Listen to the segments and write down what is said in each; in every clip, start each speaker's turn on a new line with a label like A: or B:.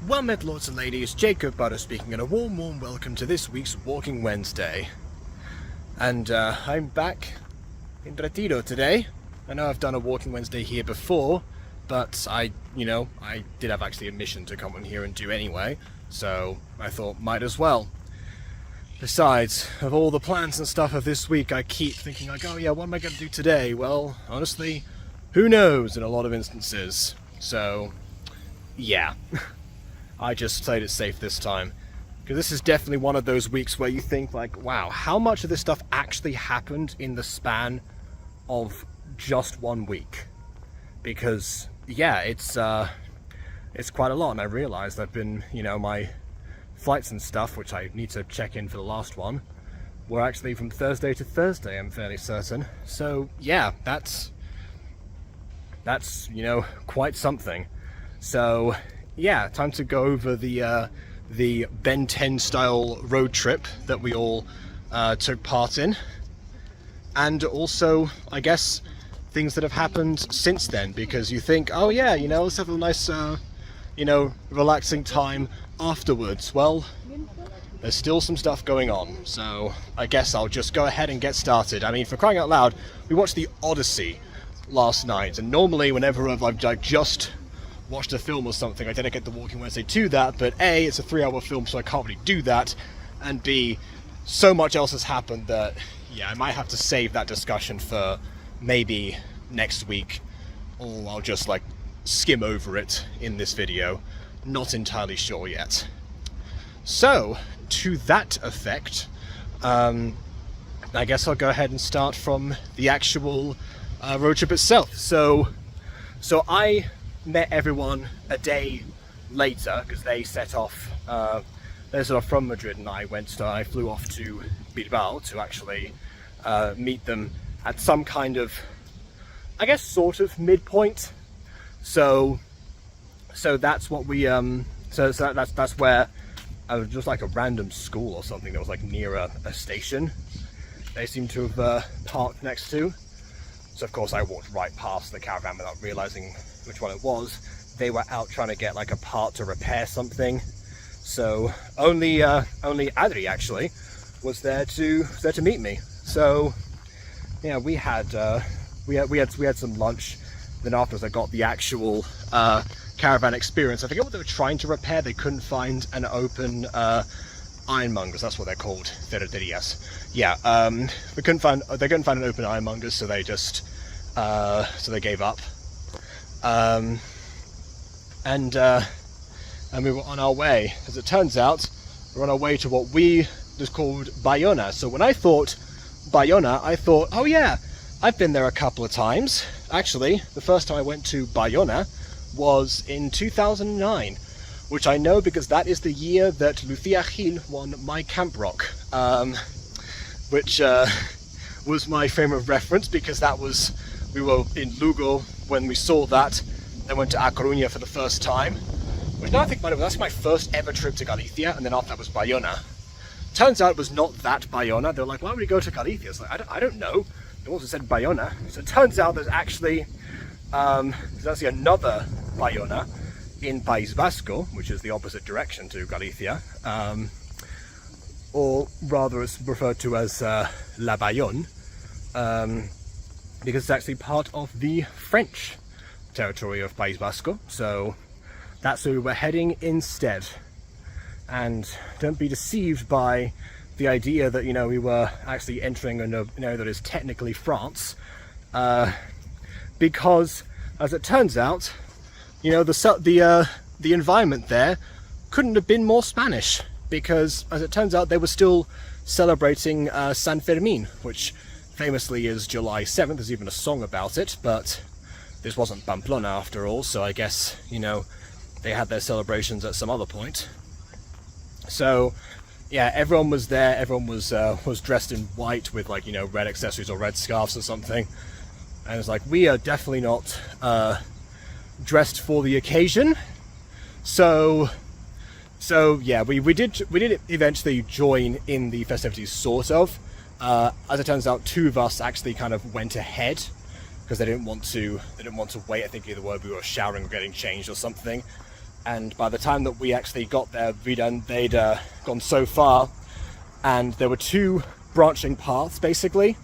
A: Well met, lords and ladies, Jacob Butter speaking, and a warm welcome to this week's Walking Wednesday. And I'm back in Retiro today. I know I've done a Walking Wednesday here before, but I did have actually a mission to come in here and do anyway, so I thought might as well. Besides, of all the plans and stuff of this week, I keep thinking like, oh yeah, what am I going to do today? Well, honestly, who knows in a lot of instances. So, yeah. I just played it safe this time. Because this is definitely one of those weeks where you think like, wow, how much of this stuff actually happened in the span of just 1 week? Because, yeah, it's quite a lot, and I realized I've been, my flights and stuff, which I need to check in for the last one, were actually from Thursday to Thursday, I'm fairly certain. So, yeah, that's quite something. So, yeah, time to go over the Ben 10 style road trip that we all took part in. And also, I guess, things that have happened since then, because you think, oh yeah, let's have a nice, relaxing time afterwards. Well, there's still some stuff going on, so I guess I'll just go ahead and get started. I mean, for crying out loud, we watched the Odyssey last night, and normally whenever I've just watched a film or something, I dedicate the Walking Wednesday to that, but A, it's a 3-hour film, so I can't really do that, and B, so much else has happened that, yeah, I might have to save that discussion for maybe next week, or I'll just skim over it in this video. Not entirely sure yet. So, to that effect, I guess I'll go ahead and start from the actual road trip itself. So I met everyone a day later, because they set off from Madrid, and I flew off to Bilbao to actually meet them at some kind of, I guess, sort of midpoint. So that's what we that's where I was just like a random school or something that was near a station. They seem to have parked next to. So of course I walked right past the caravan without realizing which one it was. They were out trying to get a part to repair something. So only Adri actually was there to meet me. So yeah, we had some lunch. Then afterwards I got the actual caravan experience. I forget what they were trying to repair. They couldn't find an open ironmongers. That's what they're called. Ferreterias. Yeah. They couldn't find an open ironmongers, so they just so they gave up. And we were on our way. As it turns out, we're on our way to what we just called Bayona. So when I thought Bayona, I thought, oh yeah, I've been there a couple of times. Actually, the first time I went to Bayona was in 2009, which I know because that is the year that Lucia Gil won My Camp Rock, which was my frame of reference, because we were in Lugo when we saw that, then went to A Coruña for the first time, which now I think that's my first ever trip to Galicia, and then after that was Bayona. Turns out it was not that Bayona. They were like, why would we go to Galicia? It's like, I don't know. They also said Bayona. So it turns out there's actually another Bayona in País Vasco, which is the opposite direction to Galicia, or rather it's referred to as La Bayonne, because it's actually part of the French territory of País Vasco. So that's where we were heading instead. And don't be deceived by the idea that we were actually entering an area that is technically France, because as it turns out, the environment there couldn't have been more Spanish, because as it turns out they were still celebrating San Fermin, which famously is July 7th. There's even a song about it, but this wasn't Pamplona after all, so I guess they had their celebrations at some other point. So yeah, everyone was there. Everyone was dressed in white with red accessories or red scarves or something, and it's like, we are definitely not dressed for the occasion. So yeah, we did eventually join in the festivities, sort of. As it turns out, two of us actually kind of went ahead because they didn't want to wait. I think either way we were showering or getting changed or something. and by the time that we actually got there, they'd gone so far, and there were two branching paths basically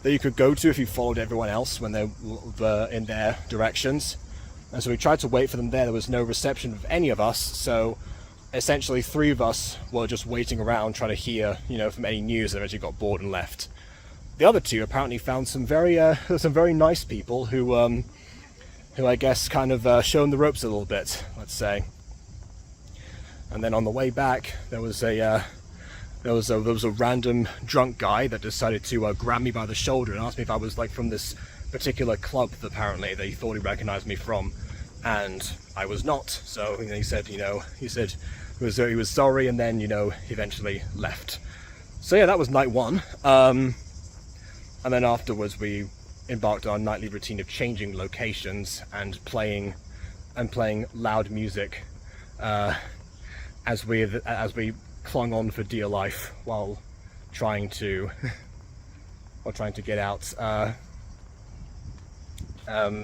A: that you could go to if you followed everyone else when they were in their directions. And so we tried to wait for them there. There was no reception of any of us, so essentially 3 of us were just waiting around trying to hear, from any news, and eventually got bored and left. The other 2 apparently found some very nice people who I guess kind of shown the ropes a little bit, let's say. And then on the way back, there was a random drunk guy that decided to grab me by the shoulder and ask me if I was like from this particular club apparently that he thought he recognized me from, and I was not. So he said he was sorry, and then he eventually left. So yeah, that was night 1. And then afterwards we embarked on our nightly routine of changing locations and playing loud music as we clung on for dear life while trying to get out.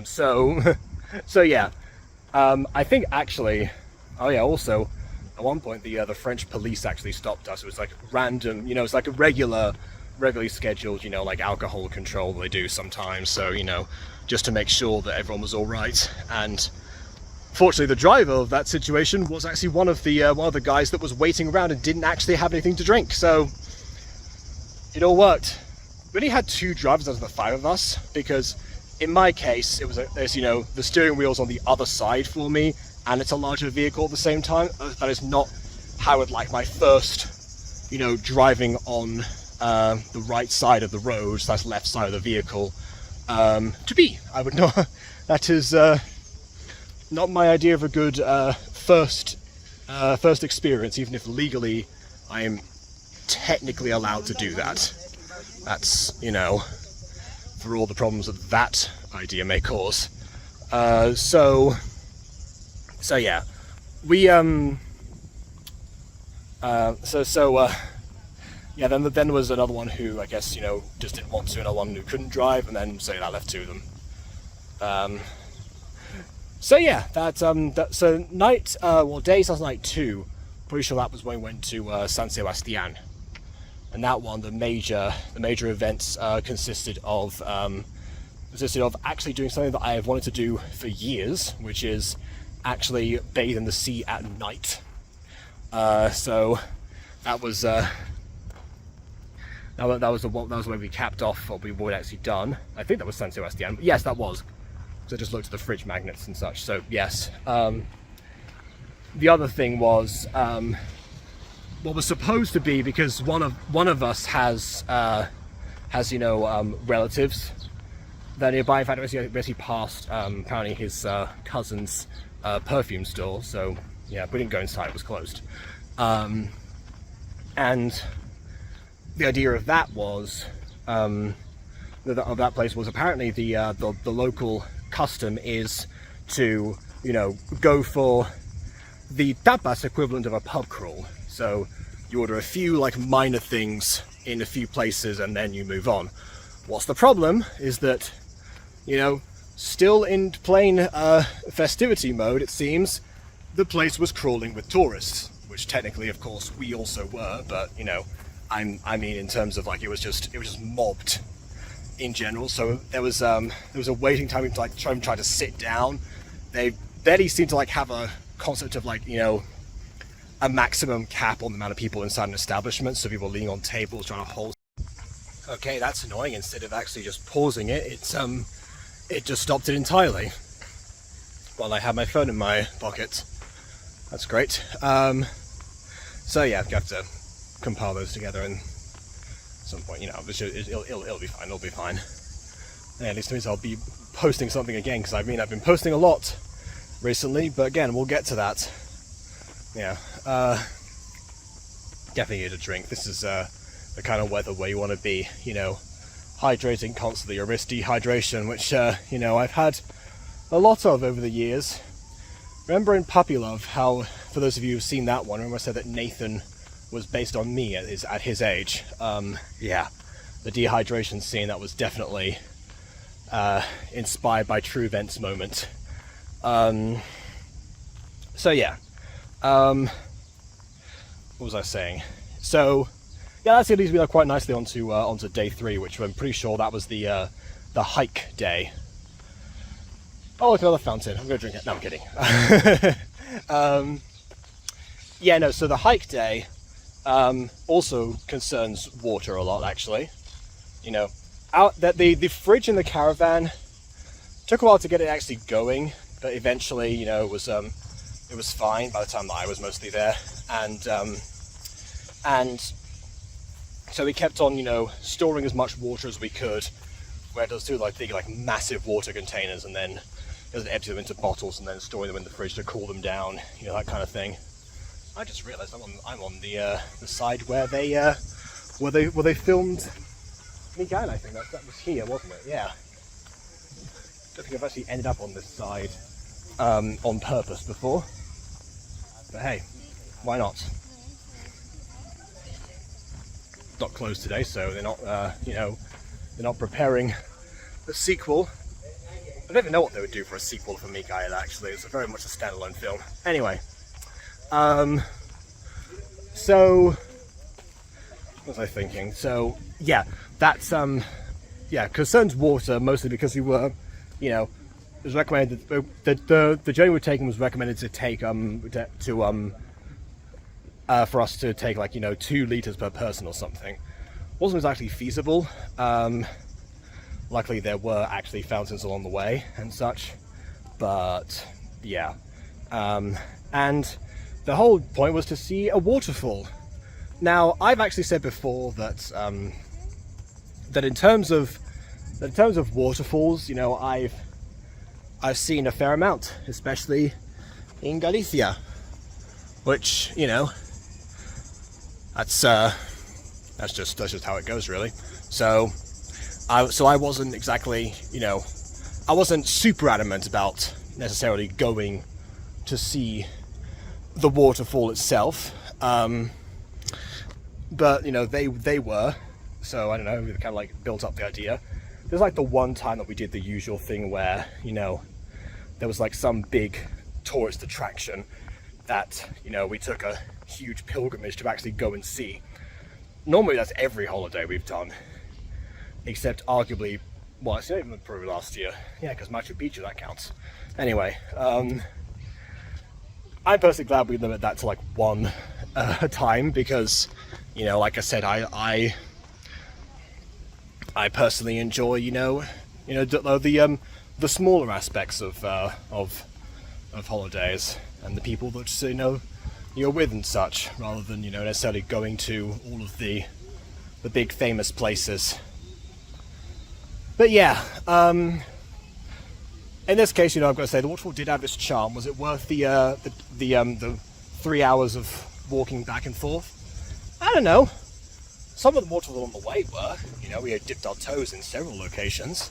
A: So yeah, I think actually, also at one point the French police actually stopped us. It was like random, it's like a regularly scheduled, like alcohol control they do sometimes. So just to make sure that everyone was all right. And fortunately, the driver of that situation was actually one of the guys that was waiting around and didn't actually have anything to drink. So it all worked. We only had 2 drivers out of the 5 of us, because in my case, there's the steering wheel's on the other side for me, and it's a larger vehicle at the same time. That is not how I would like my first, driving on the right side of the road, / left side of the vehicle, to be. I would not. That is not my idea of a good first experience, even if legally I am technically allowed to do that. That's, for all the problems that idea may cause. So yeah, we yeah, then there was another one who I guess just didn't want to, another one who couldn't drive, and then so that left 2 of them. So yeah, so night, days last night 2, pretty sure that was when we went to San Sebastian, and that one, the major events consisted of actually doing something that I have wanted to do for years, which is actually bathe in the sea at night. So that was the way we capped off what we had actually done. I think that was San Sebastian. But yes, that was. So I just looked at the fridge magnets and such. So yes. The other thing was what was supposed to be, because one of us has relatives that nearby. In fact, we actually passed apparently his cousin's perfume store. So yeah, we didn't go inside; it was closed. And the idea of that was of that place was apparently the local custom is to go for the tapas equivalent of a pub crawl. So you order a few minor things in a few places and then you move on. What's the problem is that still in plain festivity mode, it seems the place was crawling with tourists, which technically of course we also were, but I mean in terms of it was just mobbed in general. So there was a waiting time to try to sit down. They barely seemed to have a concept of a maximum cap on the amount of people inside an establishment, so people leaning on tables trying to hold. Okay, that's annoying. Instead of actually just pausing it, it just stopped it entirely while I had my phone in my pocket. That's great. So yeah, I've got to compile those together, and at some point, it'll be fine. It'll be fine. Yeah, at least it means I'll be posting something again, because I've been posting a lot recently, but again, we'll get to that. Yeah, definitely need a drink. This is the kind of weather where you want to be, hydrating constantly, or risk dehydration, which I've had a lot of over the years. Remember in Puppy Love how, for those of you who've seen that one, remember I said that Nathan was based on me at his age. Yeah, the dehydration scene, that was definitely inspired by true events moment. So yeah, what was I saying? So yeah, that leads me quite nicely onto day 3, which I'm pretty sure that was the hike day. Oh, look, another fountain. I'm gonna drink it. No, I'm kidding. Yeah, no. So the hike day also concerns water a lot, actually. You know, the fridge in the caravan took a while to get it actually going, but eventually, you know, it was fine by the time that I was mostly there, and so we kept on, you know, storing as much water as we could, where it does do like big, like massive water containers, and then empty them into bottles and then storing them in the fridge to cool them down, you know, that kind of thing. I just realised I'm on the side where they filmed Miguel. I think that was here, wasn't it? Yeah. Don't think I've actually ended up on this side on purpose before, but hey, why not? Not closed today, so they're not, you know, they're not preparing the sequel. I don't even know what they would do for a sequel for Miguel, actually. It's very much a standalone film. Anyway, so what was I thinking? So yeah, that's yeah, concerns water mostly because we were, you know, it was recommended that the journey we're taking was recommended to take for us to take, like, you know, 2 liters per person or something. Wasn't exactly feasible. Luckily there were actually fountains along the way and such, but yeah. And the whole point was to see a waterfall. Now, I've actually said before that that in terms of waterfalls, you know, I've seen a fair amount, especially in Galicia, which, you know, that's just how it goes, really. So I wasn't exactly, you know, I wasn't super adamant about necessarily going to see the waterfall itself, but, you know, they were, so I don't know, we kind of like built up the idea. There's like the one time that we did the usual thing where, you know, there was like some big tourist attraction that, you know, we took a huge pilgrimage to actually go and see. Normally that's every holiday we've done, except arguably, well, it's not even probably last year. Yeah, because Machu Picchu, that counts. Anyway, I'm personally glad we limit that to like one time, because, you know, like I said, I personally enjoy, you know, the smaller aspects of holidays and the people that, you know, you're with and such, rather than, you know, necessarily going to all of the big famous places. But yeah, in this case, you know, I've got to say the waterfall did have its charm. Was it worth the 3 hours of walking back and forth? I don't know. Some of the waterfalls on the way were. You know, we had dipped our toes in several locations.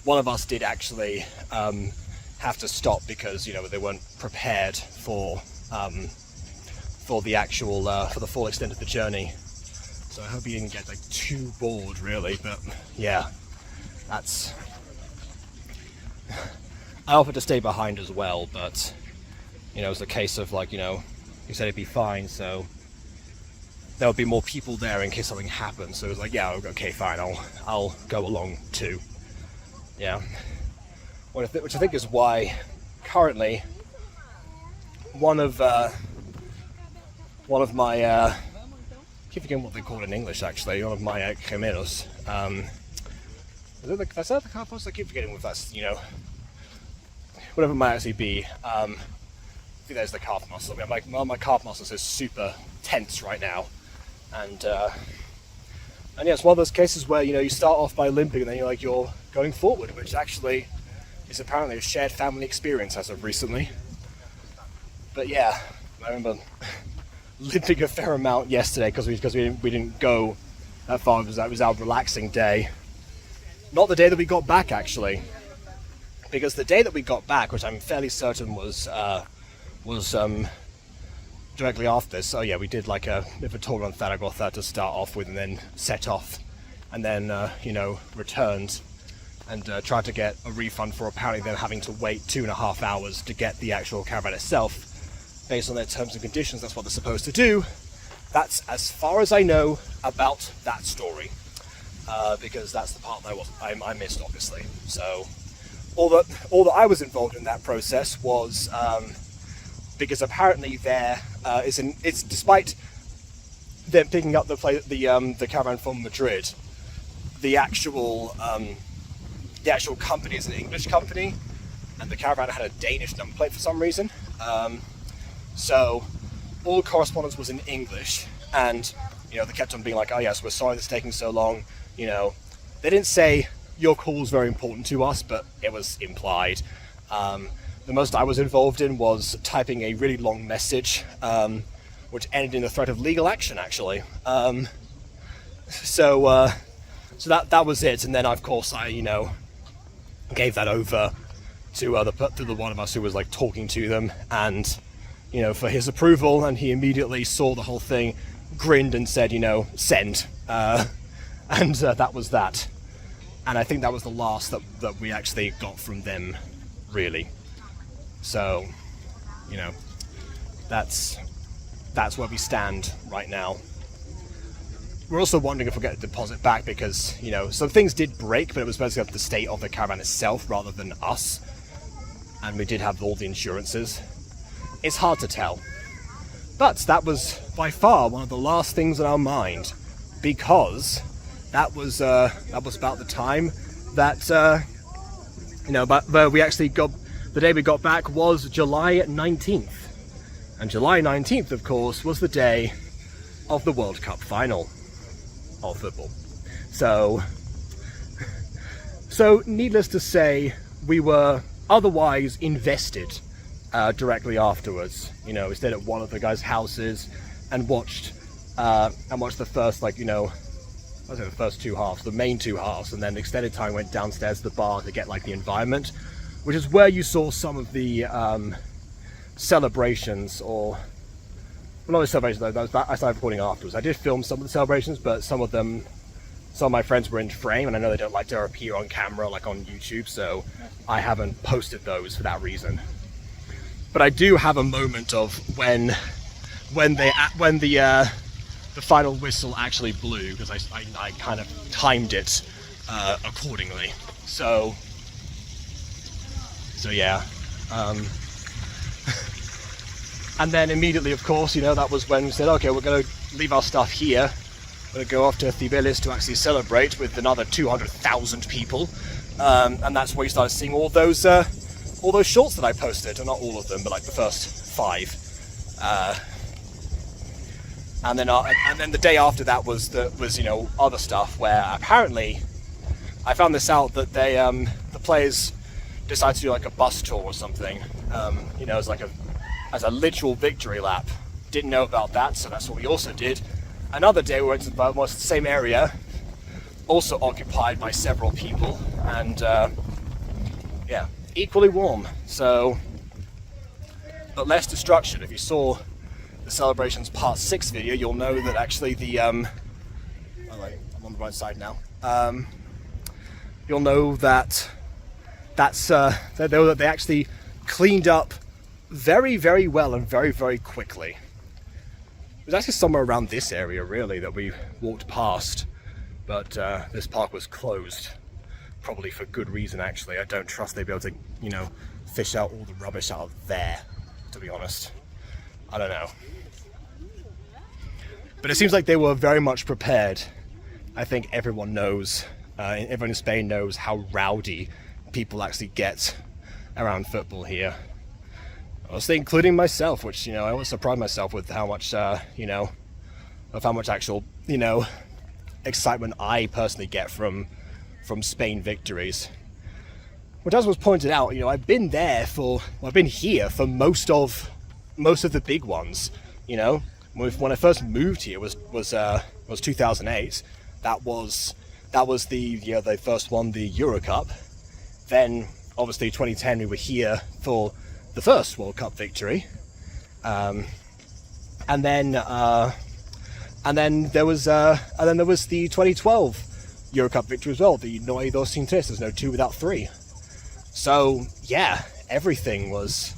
A: One of us did actually have to stop because, you know, they weren't prepared for the actual for the full extent of the journey. So I hope you didn't get like too bored, really. But yeah, that's. I offered to stay behind as well, but, you know, it was a case of, like, you know, he said it'd be fine, so there would be more people there in case something happened. So it was like, yeah, okay, fine, I'll go along too. Yeah, which I think is why currently one of my I keep forgetting what they call it in English, actually. One of my gemelos. Is that the car post? I keep forgetting if that's, you know, whatever it might actually be. I think there's the calf muscle. I mean, my calf muscles is super tense right now, and yeah, it's one of those cases where, you know, you start off by limping and then you're going forward, which actually is apparently a shared family experience as of recently. But yeah, I remember limping a fair amount yesterday because we didn't go that far. It was our relaxing day. Not the day that we got back, actually, because the day that we got back, which I'm fairly certain was directly after this. So yeah, we did like a bit of a tour on Zaragoza to start off with, and then set off, and then you know, returned and tried to get a refund for apparently them having to wait 2.5 hours to get the actual caravan itself. Based on their terms and conditions, that's what they're supposed to do. That's as far as I know about that story, because that's the part that I missed, obviously. So all that I was involved in that process was because apparently it's despite them picking up the caravan from Madrid, the actual company is an English company, and the caravan had a Danish number plate for some reason. So all correspondence was in English, and they kept on being like, "Oh yes, we're sorry this is taking so long." They didn't say your call is very important to us, but it was implied. The most I was involved in was typing a really long message, which ended in the threat of legal action, actually. So that was it, and then of course I gave that over to the one of us who was like talking to them, and for his approval, and he immediately saw the whole thing, grinned and said, send, and that was that. And I think that was the last that we actually got from them, really. So, that's where we stand right now. We're also wondering if we'll get the deposit back because, some things did break, but it was basically the state of the caravan itself rather than us. And we did have all the insurances. It's hard to tell. But that was by far one of the last things on our mind, because that was about the time that, but we actually got, the day we got back was July 19th. And July 19th, of course, was the day of the World Cup final of football. So needless to say, we were otherwise invested directly afterwards. We stayed at one of the guys' houses and watched the first, the first two halves, the main two halves, and then the extended time went downstairs to the bar to get the environment, which is where you saw some of the celebrations, or not the celebrations though. I started recording afterwards. I did film some of the celebrations, but some of my friends were in frame, and I know they don't like to appear on camera like on YouTube, so I haven't posted those for that reason. But I do have a moment of when the final whistle actually blew, because I kind of timed it accordingly. So yeah. And then immediately, of course, that was when we said, okay, we're going to leave our stuff here. We're going to go off to Cibeles to actually celebrate with another 200,000 people. And that's where you started seeing all those shorts that I posted. Or not all of them, but the first 5. And then the day after that was other stuff, where apparently I found this out that they the players decided to do a bus tour or something, as a literal victory lap. Didn't know about that, so that's what we also did. Another day we went to almost the same area, also occupied by several people, and yeah, equally warm. So, but less destruction. If you saw the Celebrations Part 6 video, you'll know that actually the I'm on the right side now. You'll know that they actually cleaned up very, very well and very, very quickly. It was actually somewhere around this area, really, that we walked past, but this park was closed, probably for good reason. Actually, I don't trust they'd be able to, fish out all the rubbish out of there, to be honest. I don't know. But it seems like they were very much prepared. I think everyone knows, everyone in Spain knows how rowdy people actually get around football here. Honestly, including myself, which, I always surprise myself with how much, of how much actual, excitement I personally get from Spain victories. Which, as was pointed out, I've been here for most of the big ones. When I first moved here was 2008. That was the year they first won the Euro Cup. Then obviously 2010 we were here for the first World Cup victory, and then there was the 2012 Euro Cup victory as well. The No hay dos sin tres. There's no 2 without 3. So yeah, everything was.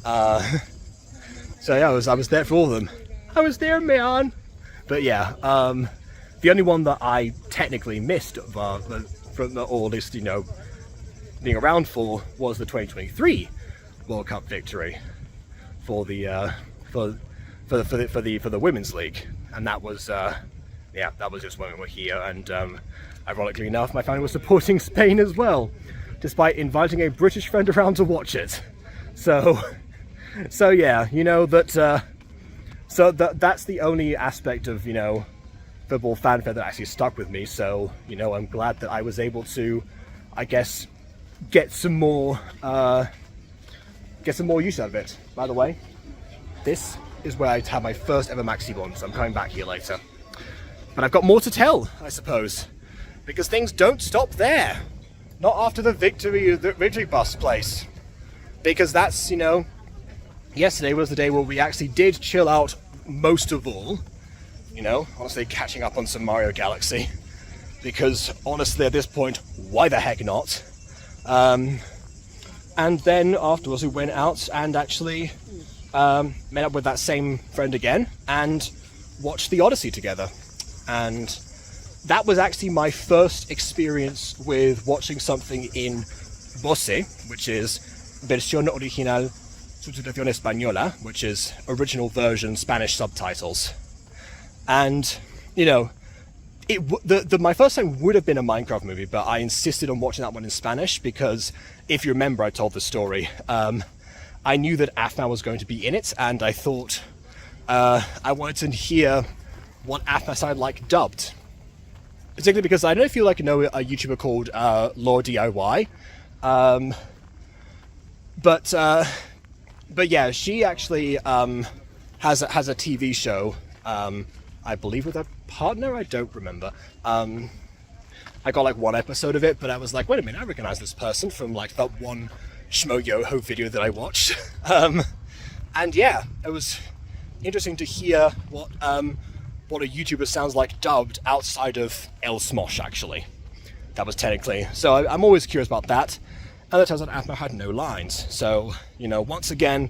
A: So yeah, I was there for all of them. I was there, man. But yeah, the only one that I technically missed from or at least being around for was the 2023 World Cup victory for the women's league, and that was that was just when we were here, and ironically enough, my family was supporting Spain as well, despite inviting a British friend around to watch it. So yeah, that's the only aspect of football fanfare that actually stuck with me. So I'm glad that I was able to, I guess, get some more use out of it. By the way, this is where I had my first ever maxi bomb, so I'm coming back here later. But I've got more to tell, I suppose, because things don't stop there. Not after the victory bus place, because that's yesterday was the day where we actually did chill out most of all. Honestly, catching up on some Mario Galaxy, because honestly at this point, why the heck not? And then afterwards we went out and actually met up with that same friend again and watched the Odyssey together. And that was actually my first experience with watching something in Voce, which is Versión Original Subtitulación Española, which is original version Spanish subtitles. And my first time would have been a Minecraft movie, but I insisted on watching that one in Spanish because, if you remember, I told the story. I knew that Afna was going to be in it, and I thought I wanted to hear what Afna sounded like dubbed. Particularly because I don't know if you a YouTuber called Lore DIY, but yeah, she actually has a TV show. I believe with a partner, I don't remember. I got one episode of it, but I was like, wait a minute, I recognize this person from that one Shmo Yoho video that I watched. And yeah, it was interesting to hear what a YouTuber sounds like dubbed outside of El Smosh, actually. That was technically. So I'm always curious about that. And it turns out Afna had no lines. So, once again,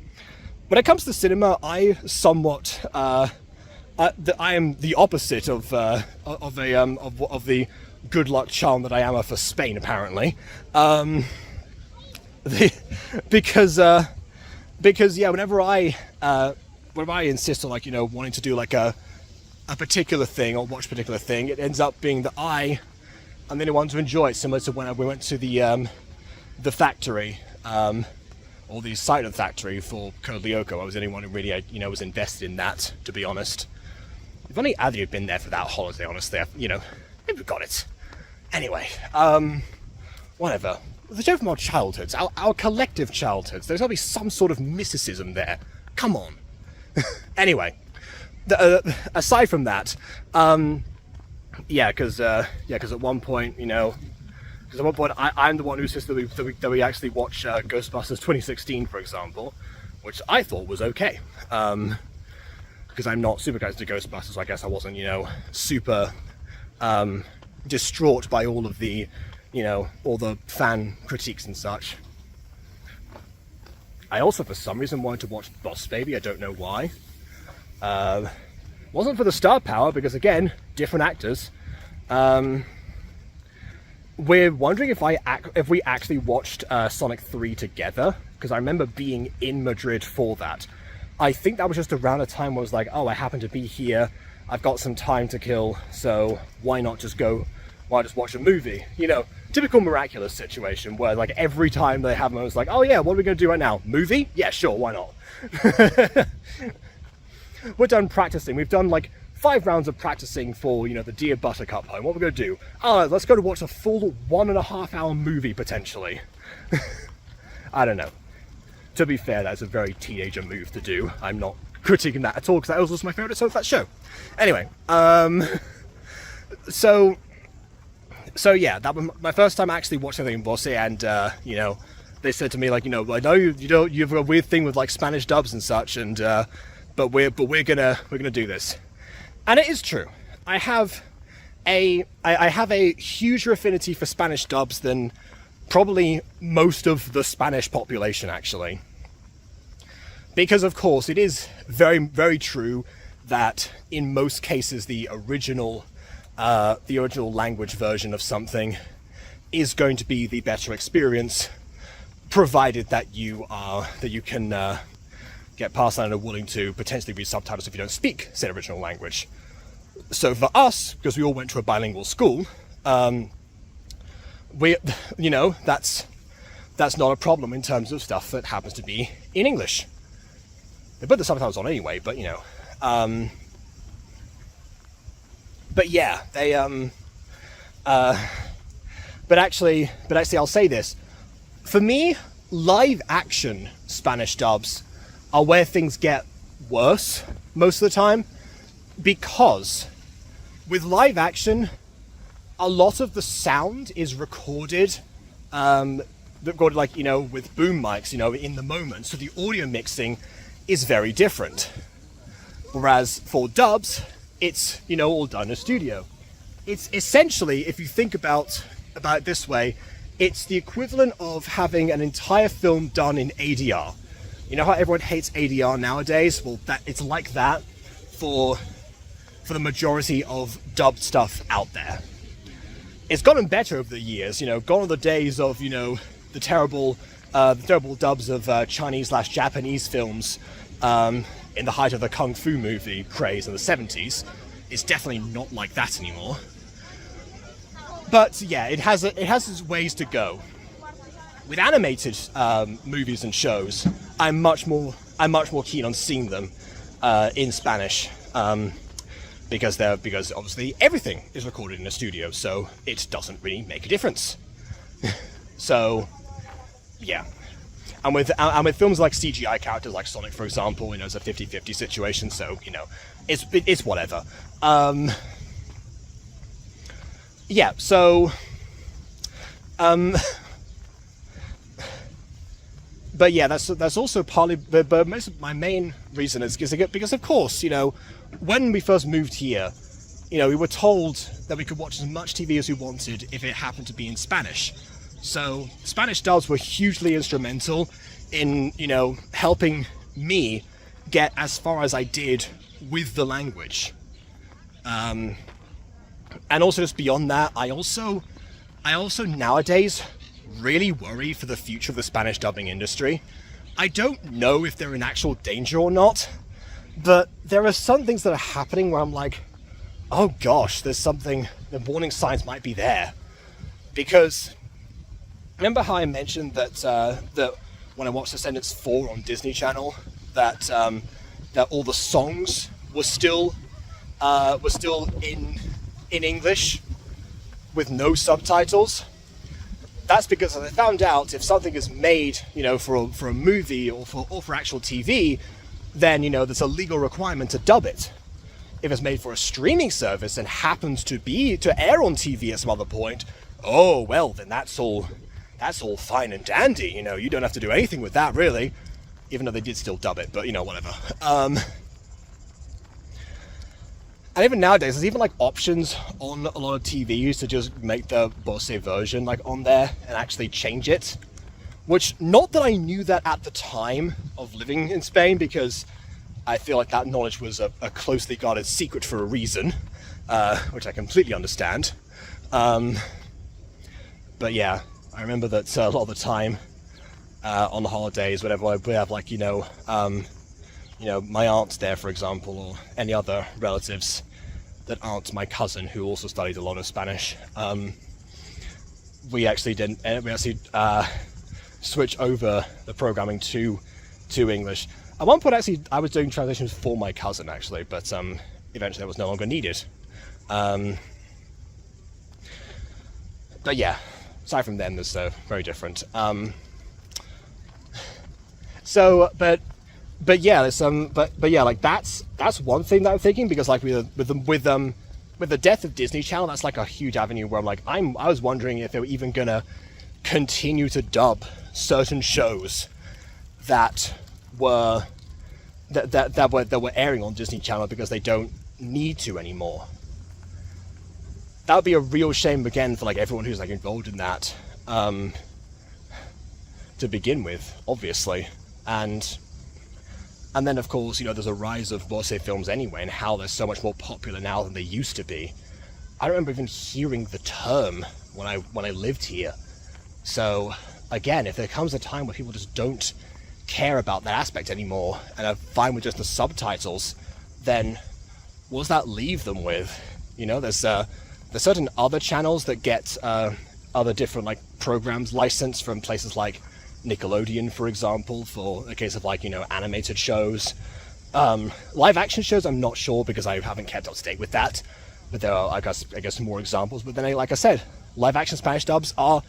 A: when it comes to cinema, I somewhat I am the opposite of the good luck charm that I am for Spain, apparently. Because yeah, whenever I insist on wanting to do a particular thing or watch a particular thing, it ends up being that I'm the only one to enjoy it. Similar to when we went to the factory, or the site of the factory for Code Lyoko. I was the only one who really was invested in that, to be honest. If only Adri had been there for that holiday, honestly, maybe got it. Anyway, whatever. The joke from our childhoods, our collective childhoods, there's got to be some sort of mysticism there. Come on. Anyway, aside from that, because at one point, I'm the one who insisted that we actually watch Ghostbusters 2016, for example, which I thought was okay. Because I'm not super close to Ghostbusters, so I guess I wasn't, super distraught by all of the, all the fan critiques and such. I also, for some reason, wanted to watch Boss Baby. I don't know why. Wasn't for the star power, because again, different actors. We're wondering if we actually watched Sonic 3 together, because I remember being in Madrid for that. I think that was just around a time where I was like, oh, I happen to be here, I've got some time to kill, so why not just watch a movie? Typical Miraculous situation where every time they have them, I was like, oh yeah, what are we going to do right now? Movie? Yeah, sure, why not? We're done practicing. We've done 5 rounds of practicing for, the Dear Buttercup home. What are we going to do? Oh, let's go to watch a full 1.5 hour movie, potentially. I don't know. To be fair, that's a very teenager move to do. I'm not critiquing that at all, because that was also my favourite episode of that show. Anyway, so yeah, that was my first time actually watching anything in Voce, and they said to me I know you have a weird thing with Spanish dubs and such, and but we're gonna do this, and it is true. I have I have a huger affinity for Spanish dubs than probably most of the Spanish population, actually. Because, of course, it is very, very true that in most cases the original language version of something is going to be the better experience, provided that you can get past that and are willing to potentially read subtitles if you don't speak said original language. So for us, because we all went to a bilingual school, that's not a problem in terms of stuff that happens to be in English. They put the subtitles on anyway, but but yeah, they but actually I'll say this. For me, live action Spanish dubs are where things get worse most of the time, because with live action, a lot of the sound is recorded with boom mics, in the moment, so the audio mixing is very different. Whereas for dubs, it's all done in a studio. It's essentially, if you think about it this way, it's the equivalent of having an entire film done in ADR. You know how everyone hates ADR nowadays? Well, it's like that for the majority of dubbed stuff out there. It's gotten better over the years. Gone are the days of the terrible dubs of Chinese/Japanese films in the height of the kung fu movie craze in the 70s. It's definitely not like that anymore. But yeah, it has its ways to go. With animated movies and shows, I'm much more keen on seeing them in Spanish, because obviously everything is recorded in a studio, so it doesn't really make a difference. So yeah, and with films like CGI characters like Sonic, for example, it's a 50-50 situation, so it's whatever. Yeah, so but yeah, that's also partly, but most of my main reason is because of course, when we first moved here, we were told that we could watch as much TV as we wanted if it happened to be in Spanish. So Spanish dubs were hugely instrumental in, helping me get as far as I did with the language. And also just beyond that, I also nowadays really worry for the future of the Spanish dubbing industry. I don't know if they're in actual danger or not, but there are some things that are happening where I'm like, oh gosh, there's something, the warning signs might be there. Because remember how I mentioned that when I watched Descendants 4 on Disney Channel, that all the songs were still in English with no subtitles? That's because I found out if something is made, for a movie or for actual TV, then there's a legal requirement to dub it. If it's made for a streaming service and happens to air on TV at some other point, oh well, then that's all fine and dandy. You don't have to do anything with that really, even though they did still dub it. But whatever. And even nowadays, there's even options on a lot of TVs to just make the Bose version on there and actually change it. Which, not that I knew that at the time of living in Spain, because I feel like that knowledge was a closely guarded secret for a reason, which I completely understand. But yeah, I remember that a lot of the time on the holidays, whenever we have my aunt there, for example, or any other relatives that aren't my cousin who also studied a lot of Spanish, we actually switch over the programming to English. At one point, actually, I was doing translations for my cousin, actually, but eventually that was no longer needed. But yeah, aside from them, there's very different. But yeah, there's that's one thing that I'm thinking, because with the death of Disney Channel, that's a huge avenue where I was wondering if they were even gonna continue to dub certain shows that were airing on Disney Channel because they don't need to anymore. that would be a real shame again for like everyone who's like involved in that, to begin with, obviously. And then of course, you know, there's a rise of Bosse films anyway, and how they're so much more popular now than they used to be. I don't remember even hearing the term when I lived here. So again, if there comes a time where people just don't care about that aspect anymore and are fine with just the subtitles, then what does that leave them with? You know, there's certain other channels that get other different like programs licensed from places like Nickelodeon, for example, for a case of like, you know, animated shows. Live action shows, I'm not sure because I haven't kept up to date with that. But there are, I guess more examples. But then, like I said, live action Spanish dubs are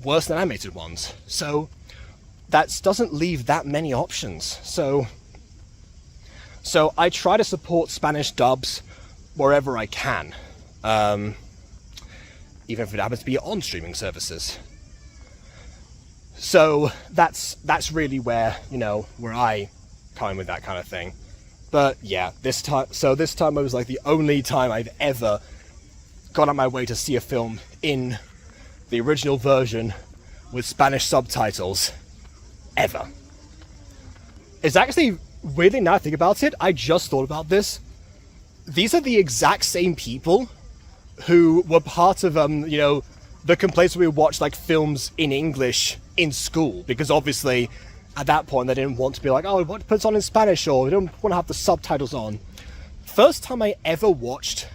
A: worse than animated ones. So that doesn't leave that many options. So I try to support Spanish dubs wherever I can, even if it happens to be on streaming services. So that's really where, you know, where I come in with that kind of thing. But yeah, this time it was like the only time I've ever gone out my way to see a film in the original version with Spanish subtitles ever. It's actually, weirdly, now I think about it, I just thought about this. These are the exact same people who were part of, you know, the complaints when we watched like films in English in school, because obviously at that point they didn't want to be like, oh, we want to put it on in Spanish, or we don't want to have the subtitles on. First time I ever watched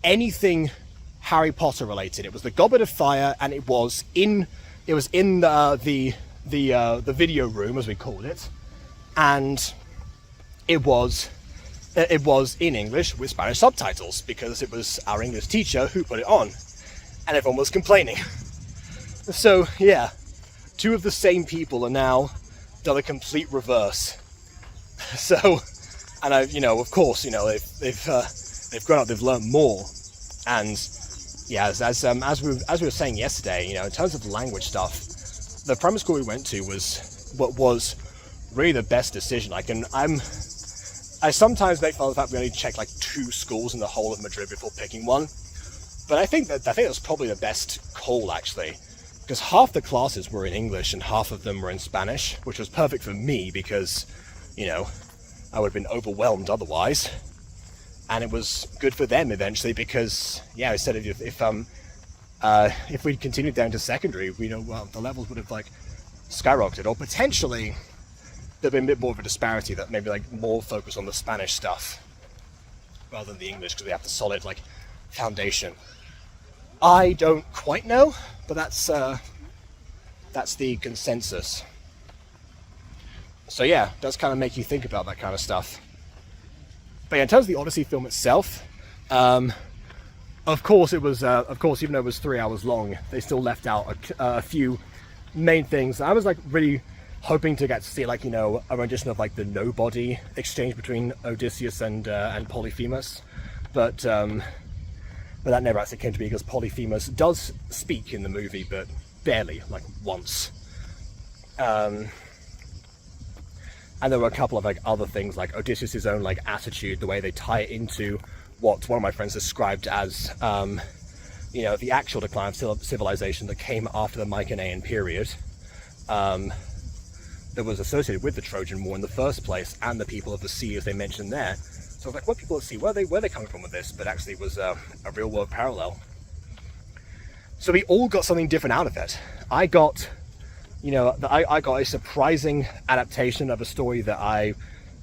A: anything Harry Potter related, it was the Goblet of Fire, and it was in the video room, as we called it, and it was in English with Spanish subtitles, because it was our English teacher who put it on, and everyone was complaining. So yeah, two of the same people are now done a complete reverse. So, and you know, of course, you know, they've grown up, they've learned more, and yeah, as we were saying yesterday, you know, in terms of language stuff, the primary school we went to was what was really the best decision. I sometimes make fun of the fact we only checked like 2 schools in the whole of Madrid before picking one, but I think that was probably the best call, actually, because half the classes were in English and half of them were in Spanish, which was perfect for me because, you know, I would have been overwhelmed otherwise. And it was good for them eventually because, yeah, I said if we'd continued down to secondary, you know, well, the levels would have like skyrocketed, or potentially there'd been a bit more of a disparity, that maybe like more focus on the Spanish stuff rather than the English, because we have the solid like foundation. I don't quite know, but that's the consensus. So yeah, it does kind of make you think about that kind of stuff. But yeah, in terms of the Odyssey film itself, of course, even though it was 3 hours long, they still left out a few main things. I was like really hoping to get to see, like, you know, a rendition of like the Nobody exchange between Odysseus and Polyphemus, but that never actually came to be, because Polyphemus does speak in the movie, but barely, like once. And there were a couple of like other things, like Odysseus' own like attitude, the way they tie it into what one of my friends described as, you know, the actual decline of civilization that came after the Mycenaean period, that was associated with the Trojan War in the first place, and the people of the sea, as they mentioned there. So I was like, what people at sea, where are they coming from with this? But actually it was a real world parallel. So we all got something different out of it. I got, you know, I got a surprising adaptation of a story that I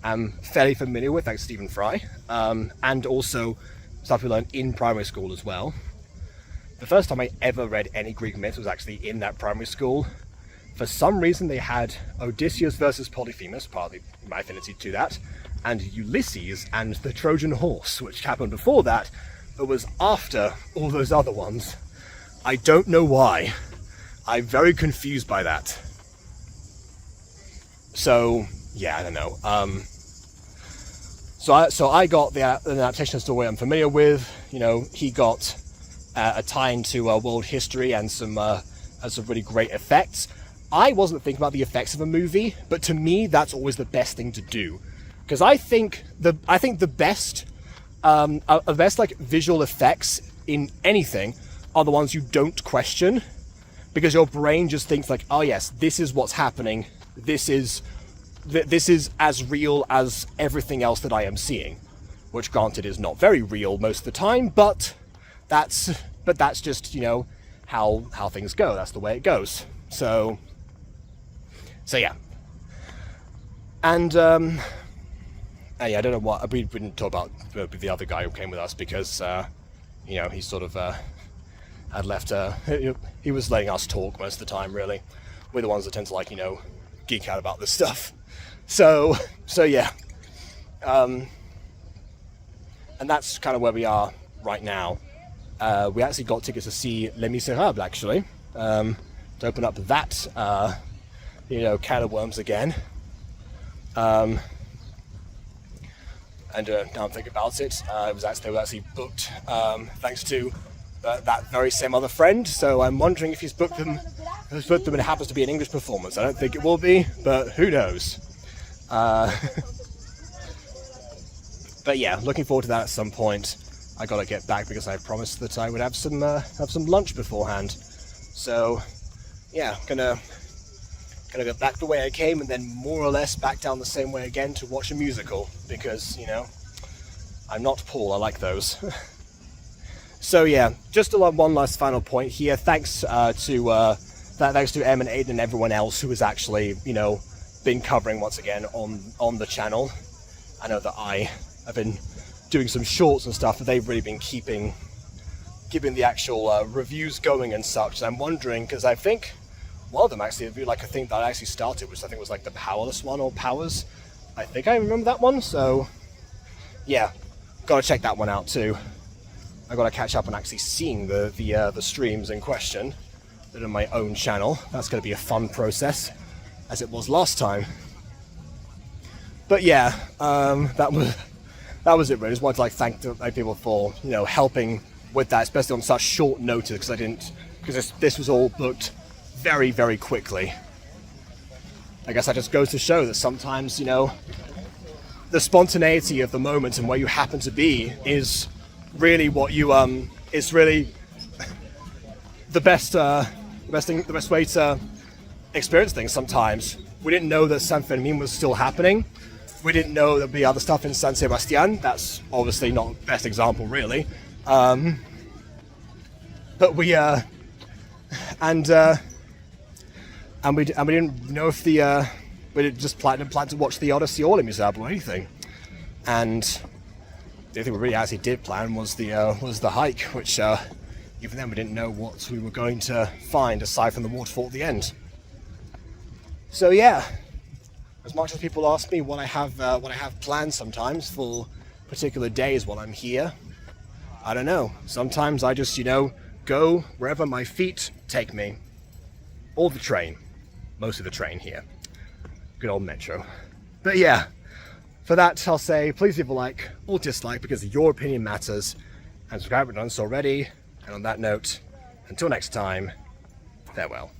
A: am fairly familiar with, like Stephen Fry, and also stuff we learned in primary school as well. The first time I ever read any Greek myths was actually in that primary school. For some reason they had Odysseus versus Polyphemus, partly my affinity to that, and Ulysses and the Trojan horse, which happened before that, but was after all those other ones. I don't know why. I'm very confused by that. So yeah, I don't know. So I got the adaptation of the story I'm familiar with. You know, he got a tie into world history and some really great effects. I wasn't thinking about the effects of a movie, but to me that's always the best thing to do, because I think the best like visual effects in anything are the ones you don't question, because your brain just thinks like, oh yes, this is what's happening. This is as real as everything else that I am seeing, which granted is not very real most of the time, but that's just, you know, how things go. That's the way it goes. So yeah. And I don't know what we didn't talk about the other guy who came with us, because you know, he sort of had left. He was letting us talk most of the time. Really, we're the ones that tend to, like, you know, geek out about this stuff. So yeah. And that's kind of where we are right now. We actually got tickets to see Les Miserables, actually, to open up that you know, can of worms again. And now I'm thinking about it, they were actually booked thanks to that very same other friend. So I'm wondering if he's booked them and it happens to be an English performance. I don't think it will be, but who knows. But yeah, looking forward to that at some point. I gotta get back because I promised that I would have some lunch beforehand. So yeah, gonna go back the way I came and then more or less back down the same way again to watch a musical, because, you know, I'm not Paul, I like those. So yeah, just one last final point here. Thanks to Em and Aiden and everyone else who has actually, you know, been covering once again on the channel. I know that I have been doing some shorts and stuff, but they've really been keeping the actual reviews going and such. And I'm wondering, because I think one of them actually would be like a thing that I actually started, which I think was like the Powerless one, or Powers. I think I remember that one. So yeah, gotta check that one out too. I gotta catch up on actually seeing the streams in question that are on my own channel. That's gonna be a fun process, as it was last time. But yeah, that was it really. Just wanted to thank people for, you know, helping with that, especially on such short notice, because this was all booked very, very quickly. I guess that just goes to show that sometimes, you know, the spontaneity of the moment and where you happen to be is really what you is really the best way to experience things. Sometimes we didn't know that San Fermin was still happening. We didn't know there'd be other stuff in San Sebastian. That's obviously not the best example, really. But we we didn't know if we didn't just plan to watch the Odyssey or Les Miserables or anything. And the only thing we really actually did plan was the hike, which even then we didn't know what we were going to find aside from the waterfall at the end. So yeah, as much as people ask me what I have planned sometimes for particular days while I'm here, I don't know. Sometimes I just, you know, go wherever my feet take me, or the train. Most of the train here. Good old metro. But yeah, for that I'll say please leave a like or dislike, because your opinion matters, and subscribe if you've done so already. And on that note, until next time, farewell.